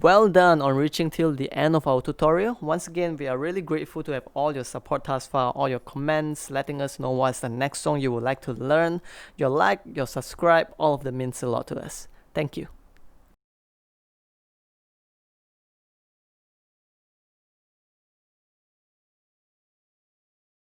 Well done on reaching till the end of our tutorial. Once again, we are really grateful to have all your support thus far, all your comments, letting us know what's the next song you would like to learn. Your like, your subscribe, all of them means a lot to us. Thank you.